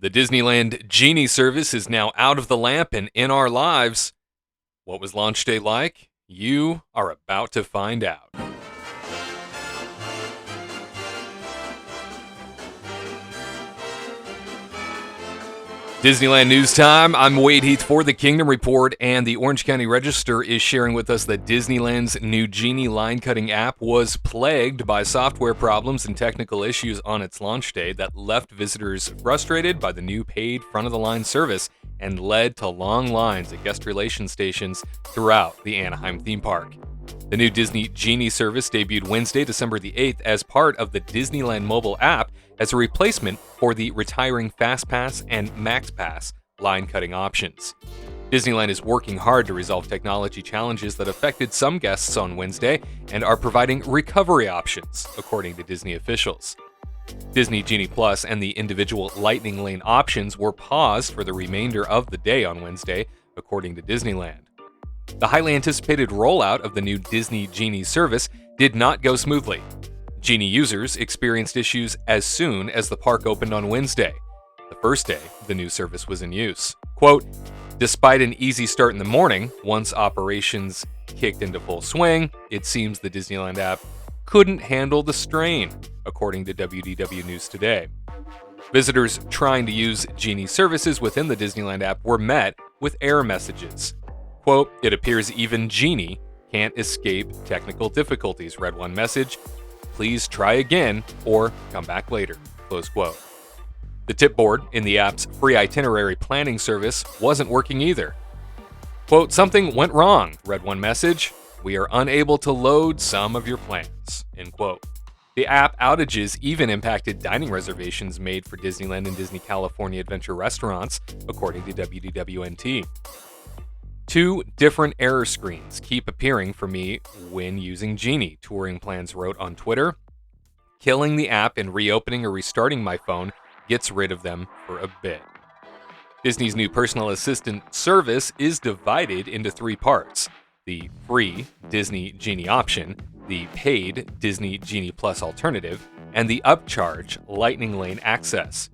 The Disneyland Genie Service is now out of the lamp and in our lives. What was launch day like? You are about to find out. Disneyland News Time. I'm Heath for the Kingdom Report, and the Orange County Register is sharing with us that Disneyland's new Genie line-cutting app was plagued by software problems and technical issues on its launch day that left visitors frustrated by the new paid front-of-the-line service and led to long lines at guest relations stations throughout the Anaheim theme park. The new Disney Genie Service debuted Wednesday, December the 8th, as part of the Disneyland mobile app as a replacement for the retiring FastPass and MaxPass line-cutting options. Disneyland is working hard to resolve technology challenges that affected some guests on Wednesday and are providing recovery options, according to Disney officials. Disney Genie Plus and the individual Lightning Lane options were paused for the remainder of the day on Wednesday, according to Disneyland. The highly anticipated rollout of the new Disney Genie service did not go smoothly. Genie users experienced issues as soon as the park opened on Wednesday, the first day the new service was in use. Quote, "Despite an easy start in the morning, once operations kicked into full swing, it seems the Disneyland app couldn't handle the strain," according to WDW News Today. Visitors trying to use Genie services within the Disneyland app were met with error messages. Quote, "It appears even Genie can't escape technical difficulties," read one message. "Please try again or come back later," close quote. The tip board in the app's free itinerary planning service wasn't working either. Quote, "Something went wrong," read one message. "We are unable to load some of your plans," end quote. The app outages even impacted dining reservations made for Disneyland and Disney California Adventure restaurants, according to WDWNT. "Two different error screens keep appearing for me when using Genie," Touring Plans wrote on Twitter. "Killing the app and reopening or restarting my phone gets rid of them for a bit." Disney's new personal assistant service is divided into three parts: the free Disney Genie option, the paid Disney Genie Plus alternative, and the upcharge Lightning Lane access.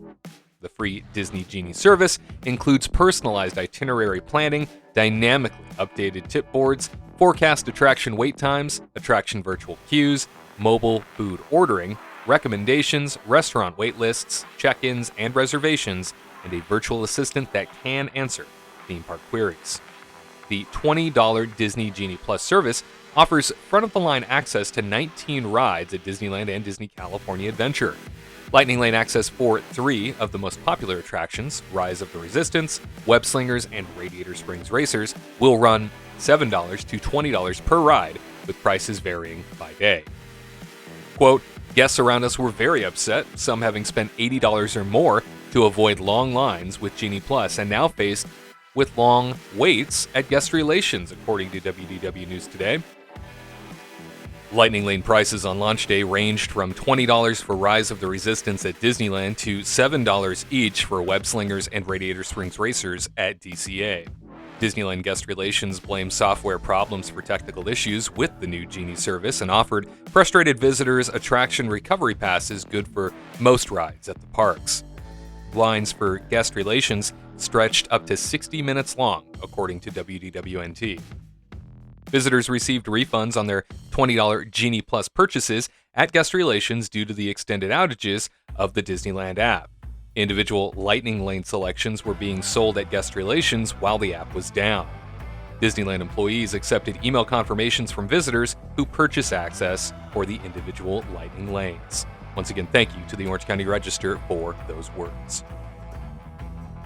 The free Disney Genie service includes personalized itinerary planning, dynamically updated tip boards, forecast attraction wait times, attraction virtual queues, mobile food ordering, recommendations, restaurant wait lists, check-ins and reservations, and a virtual assistant that can answer theme park queries. The $20 Disney Genie Plus service offers front-of-the-line access to 19 rides at Disneyland and Disney California Adventure. Lightning Lane access for 3 of the most popular attractions, Rise of the Resistance, Web Slingers, and Radiator Springs Racers, will run $7 to $20 per ride, with prices varying by day. Quote, "Guests around us were very upset, some having spent $80 or more to avoid long lines with Genie Plus and now faced with long waits at guest relations," according to WDW News Today. Lightning Lane prices on launch day ranged from $20 for Rise of the Resistance at Disneyland to $7 each for Web Slingers and Radiator Springs Racers at DCA. Disneyland Guest Relations blamed software problems for technical issues with the new Genie service and offered frustrated visitors attraction recovery passes good for most rides at the parks. Lines for Guest Relations stretched up to 60 minutes long, according to WDWNT. Visitors received refunds on their $20 Genie Plus purchases at Guest Relations due to the extended outages of the Disneyland app. Individual Lightning Lane selections were being sold at Guest Relations while the app was down. Disneyland employees accepted email confirmations from visitors who purchase access for the individual Lightning Lanes. Once again, thank you to the Orange County Register for those words.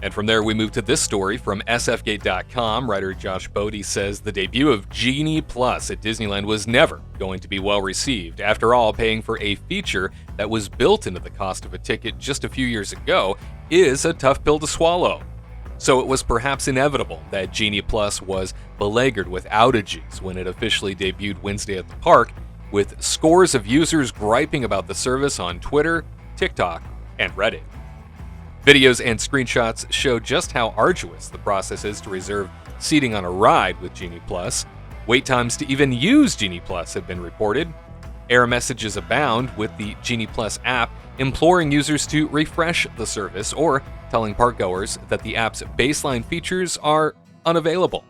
And from there, we move to this story from sfgate.com. Writer Josh Bodie says the debut of Genie Plus at Disneyland was never going to be well received. After all, paying for a feature that was built into the cost of a ticket just a few years ago is a tough pill to swallow. So it was perhaps inevitable that Genie Plus was beleaguered with outages when it officially debuted Wednesday at the park, with scores of users griping about the service on Twitter, TikTok, and Reddit. Videos and screenshots show just how arduous the process is to reserve seating on a ride with Genie Plus. Wait times to even use Genie Plus have been reported. Error messages abound with the Genie Plus app imploring users to refresh the service or telling parkgoers that the app's baseline features are unavailable.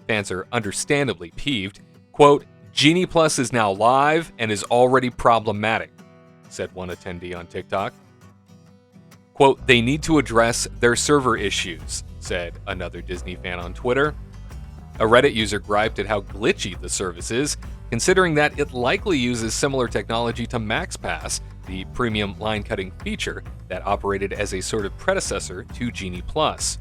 Fans are understandably peeved. Quote, Genie Plus is now live and is already problematic, said one attendee on TikTok. Quote, they need to address their server issues, said another Disney fan on Twitter. A Reddit user griped at how glitchy the service is, considering that it likely uses similar technology to MaxPass, the premium line-cutting feature that operated as a sort of predecessor to Genie Plus.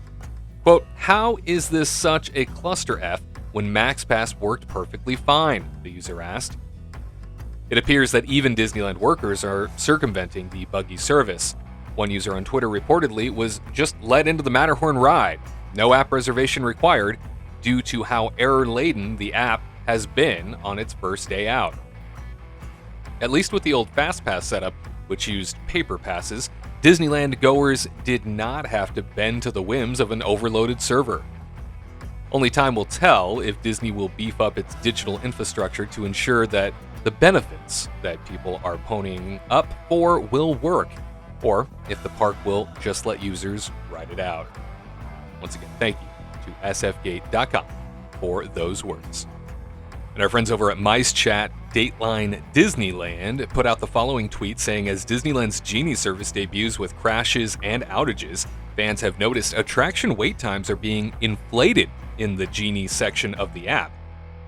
Quote, how is this such a cluster F when MaxPass worked perfectly fine, the user asked. It appears that even Disneyland workers are circumventing the buggy service. One user on Twitter reportedly was just let into the Matterhorn ride, no app reservation required, due to how error-laden the app has been on its first day out. At least with the old FastPass setup, which used paper passes, Disneyland goers did not have to bend to the whims of an overloaded server. Only time will tell if Disney will beef up its digital infrastructure to ensure that the benefits that people are ponying up for will work, or if the park will just let users ride it out. Once again, thank you to sfgate.com for those words. And our friends over at Mice Chat, Dateline Disneyland, put out the following tweet saying, as Disneyland's Genie Service debuts with crashes and outages, fans have noticed attraction wait times are being inflated in the Genie section of the app.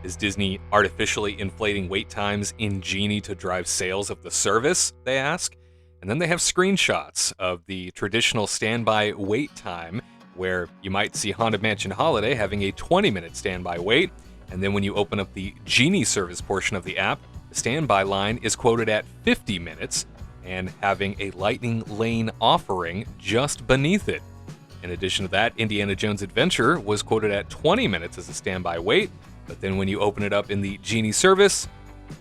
Is Disney artificially inflating wait times in Genie to drive sales of the service, they ask? And then they have screenshots of the traditional standby wait time, where you might see Haunted Mansion Holiday having a 20-minute standby wait, and then when you open up the Genie Service portion of the app, the standby line is quoted at 50 minutes and having a Lightning Lane offering just beneath it. In addition to that, Indiana Jones Adventure was quoted at 20 minutes as a standby wait, but then when you open it up in the Genie Service,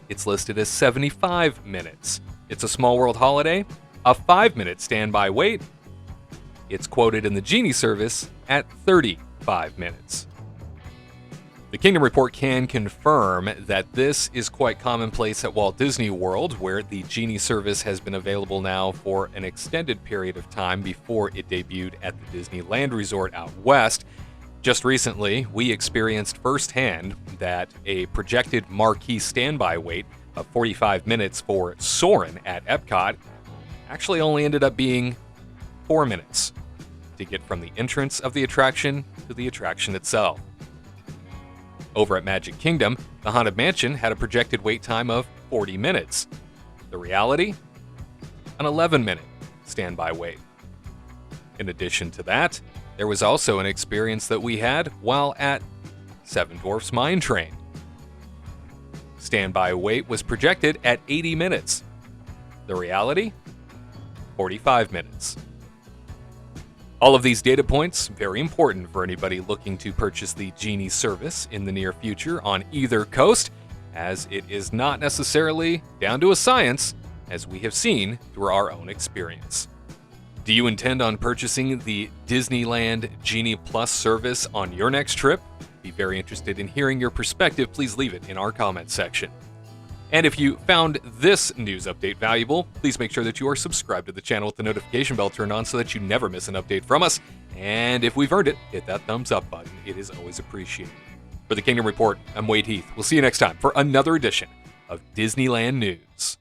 it's listed as 75 minutes. It's a Small World Holiday, a 5-minute standby wait. It's quoted in the Genie Service at 35 minutes. The Kingdom Report can confirm that this is quite commonplace at Walt Disney World, where the Genie Service has been available now for an extended period of time before it debuted at the Disneyland Resort out west. Just recently, we experienced firsthand that a projected marquee standby wait of 45 minutes for Soarin' at Epcot actually only ended up being 4 minutes to get from the entrance of the attraction to the attraction itself. Over at Magic Kingdom, the Haunted Mansion had a projected wait time of 40 minutes. The reality? An 11-minute standby wait. In addition to that, there was also an experience that we had while at Seven Dwarfs Mine Train. Standby wait was projected at 80 minutes. The reality? 45 minutes. All of these data points, very important for anybody looking to purchase the Genie service in the near future on either coast, as it is not necessarily down to a science, as we have seen through our own experience. Do you intend on purchasing the Disneyland Genie Plus service on your next trip? Be very interested in hearing your perspective. Please leave it in our comment section. And if you found this news update valuable, please make sure that you are subscribed to the channel with the notification bell turned on so that you never miss an update from us. And if we've earned it, hit that thumbs up button. It is always appreciated. For the Kingdom Report, I'm Wade Heath. We'll see you next time for another edition of Disneyland News.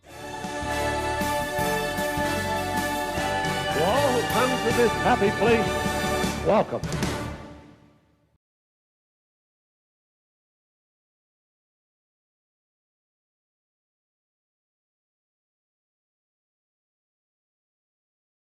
To all who come to this happy place, welcome.